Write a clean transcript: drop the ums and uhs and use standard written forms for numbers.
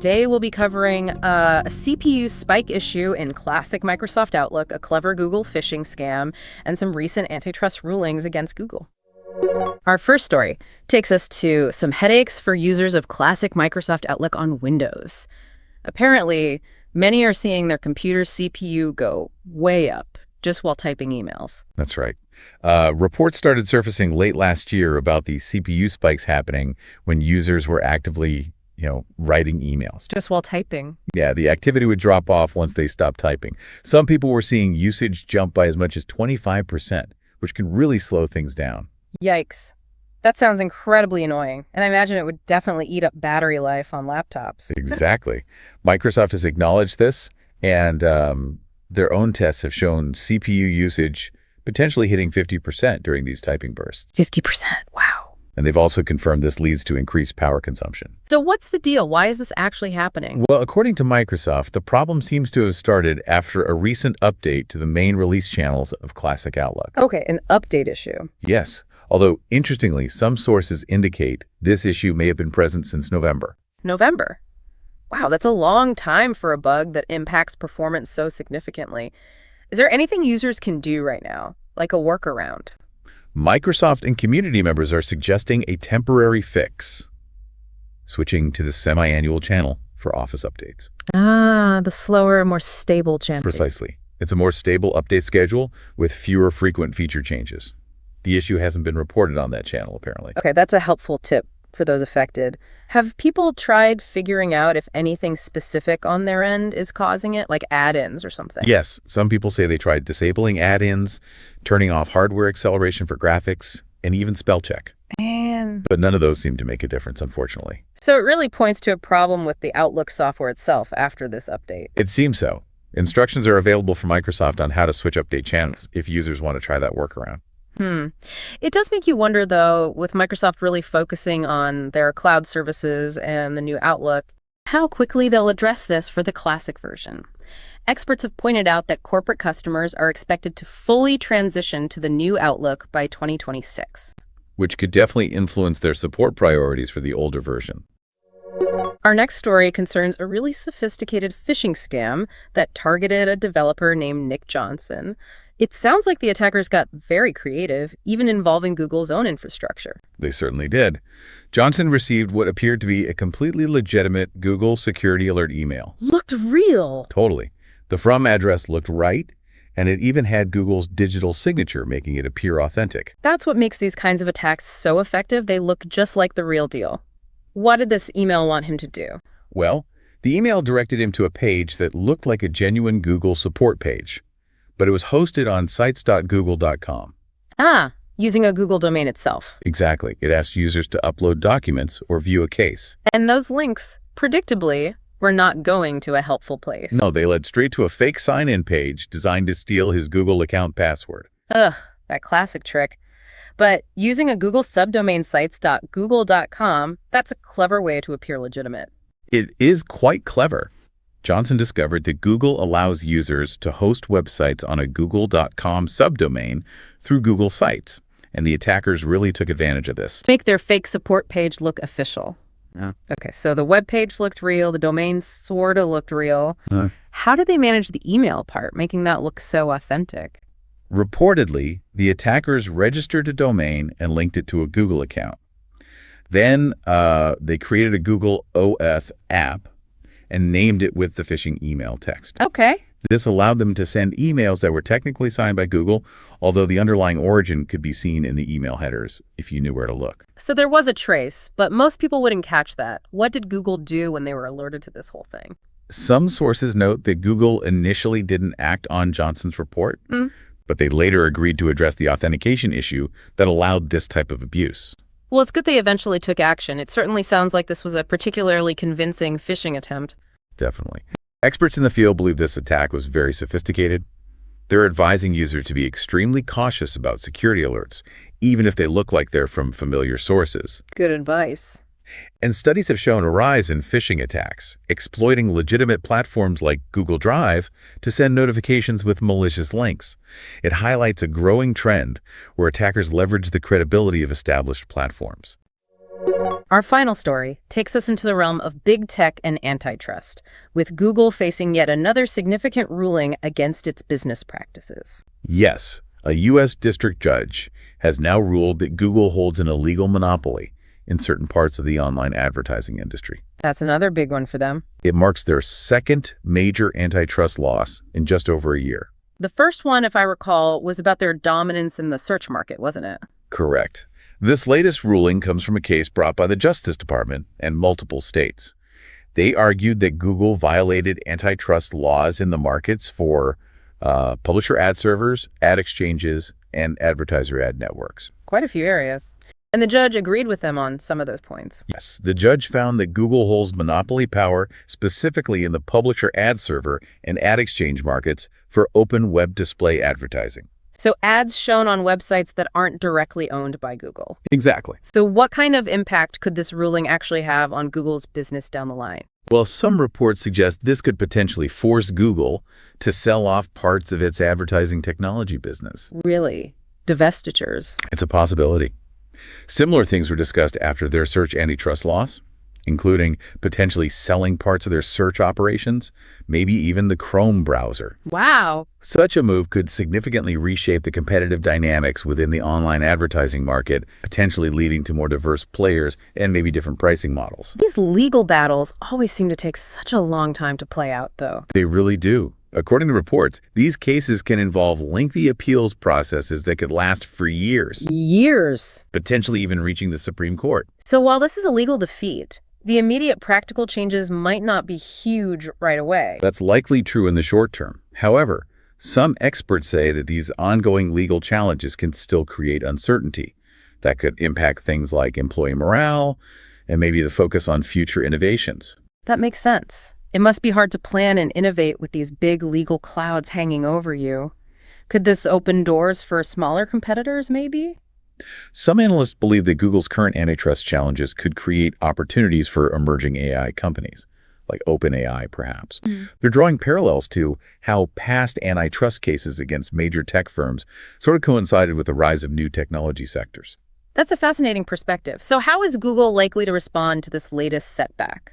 Today we'll be covering a CPU spike issue in classic Microsoft Outlook, a clever Google phishing scam, and some recent antitrust rulings against Google. Our first story takes us to some headaches for users of classic Microsoft Outlook on Windows. Apparently, many are seeing their computer's CPU go way up just while typing emails. That's right. Reports started surfacing late last year about the CPU spikes happening when users were actively, writing emails. Just while typing. Yeah, the activity would drop off once they stopped typing. Some people were seeing usage jump by as much as 25%, which can really slow things down. Yikes. That sounds incredibly annoying, and I imagine it would definitely eat up battery life on laptops. Exactly. Microsoft has acknowledged this, and their own tests have shown CPU usage potentially hitting 50% during these typing bursts. 50%, wow. And they've also confirmed this leads to increased power consumption. So what's the deal? Why is this actually happening? Well, according to Microsoft, the problem seems to have started after a recent update to the main release channels of Classic Outlook. Okay, an update issue. Yes, although interestingly, some sources indicate this issue may have been present since November. November? Wow, that's a long time for a bug that impacts performance so significantly. Is there anything users can do right now, like a workaround? Microsoft and community members are suggesting a temporary fix, switching to the semi-annual channel for Office updates. Ah, the slower, more stable channel. Precisely. It's a more stable update schedule with fewer frequent feature changes. The issue hasn't been reported on that channel, apparently. Okay, that's a helpful tip for those affected. Have people tried figuring out if anything specific on their end is causing it, like add-ins or something? Yes, some people say they tried disabling add-ins, turning off hardware acceleration for graphics, and even spell check. But none of those seem to make a difference, unfortunately. So it really points to a problem with the Outlook software itself after this update. It seems so. Instructions are available from Microsoft on how to switch update channels if users want to try that workaround. It does make you wonder, though, with Microsoft really focusing on their cloud services and the new Outlook, how quickly they'll address this for the classic version. Experts have pointed out that corporate customers are expected to fully transition to the new Outlook by 2026. Which could definitely influence their support priorities for the older version. Our next story concerns a really sophisticated phishing scam that targeted a developer named Nick Johnson. It sounds like the attackers got very creative, even involving Google's own infrastructure. They certainly did. Johnson received what appeared to be a completely legitimate Google security alert email. Looked real. Totally. The from address looked right, and it even had Google's digital signature, making it appear authentic. That's what makes these kinds of attacks so effective. They look just like the real deal. What did this email want him to do? Well, the email directed him to a page that looked like a genuine Google support page, but it was hosted on sites.google.com. Ah, using a Google domain itself. Exactly. It asked users to upload documents or view a case. And those links, predictably, were not going to a helpful place. No, they led straight to a fake sign-in page designed to steal his Google account password. Ugh, that classic trick. But using a Google subdomain sites.google.com, that's a clever way to appear legitimate. It is quite clever. Johnson discovered that Google allows users to host websites on a google.com subdomain through Google Sites, and the attackers really took advantage of this. Make their fake support page look official. Yeah. Okay, so the web page looked real, the domain sort of looked real. How did they manage the email part, making that look so authentic? Reportedly, the attackers registered a domain and linked it to a Google account. Then they created a Google OAuth app and named it with the phishing email text. Okay. This allowed them to send emails that were technically signed by Google, although the underlying origin could be seen in the email headers if you knew where to look. So there was a trace, but most people wouldn't catch that. What did Google do when they were alerted to this whole thing? Some sources note that Google initially didn't act on Johnson's report, but they later agreed to address the authentication issue that allowed this type of abuse. Well, it's good they eventually took action. It certainly sounds like this was a particularly convincing phishing attempt. Definitely. Experts in the field believe this attack was very sophisticated. They're advising users to be extremely cautious about security alerts, even if they look like they're from familiar sources. Good advice. And studies have shown a rise in phishing attacks, exploiting legitimate platforms like Google Drive to send notifications with malicious links. It highlights a growing trend where attackers leverage the credibility of established platforms. Our final story takes us into the realm of big tech and antitrust, with Google facing yet another significant ruling against its business practices. Yes, a U.S. district judge has now ruled that Google holds an illegal monopoly in certain parts of the online advertising industry. That's another big one for them. It marks their second major antitrust loss in just over a year. The first one, if I recall, was about their dominance in the search market, wasn't it? Correct. This latest ruling comes from a case brought by the Justice Department and multiple states. They argued that Google violated antitrust laws in the markets for publisher ad servers, ad exchanges, and advertiser ad networks. Quite a few areas. And the judge agreed with them on some of those points. Yes, the judge found that Google holds monopoly power specifically in the publisher ad server and ad exchange markets for open web display advertising. So ads shown on websites that aren't directly owned by Google. Exactly. So what kind of impact could this ruling actually have on Google's business down the line? Well, some reports suggest this could potentially force Google to sell off parts of its advertising technology business. Really? Divestitures? It's a possibility. Similar things were discussed after their search antitrust loss, including potentially selling parts of their search operations, maybe even the Chrome browser. Wow. Such a move could significantly reshape the competitive dynamics within the online advertising market, potentially leading to more diverse players and maybe different pricing models. These legal battles always seem to take such a long time to play out, though. They really do. According to reports, these cases can involve lengthy appeals processes that could last for years. Years. Potentially even reaching the Supreme Court. So while this is a legal defeat, the immediate practical changes might not be huge right away. That's likely true in the short term. However, some experts say that these ongoing legal challenges can still create uncertainty that could impact things like employee morale and maybe the focus on future innovations. That makes sense. It must be hard to plan and innovate with these big legal clouds hanging over you. Could this open doors for smaller competitors, maybe? Some analysts believe that Google's current antitrust challenges could create opportunities for emerging AI companies, like OpenAI, perhaps. They're drawing parallels to how past antitrust cases against major tech firms sort of coincided with the rise of new technology sectors. That's a fascinating perspective. So how is Google likely to respond to this latest setback?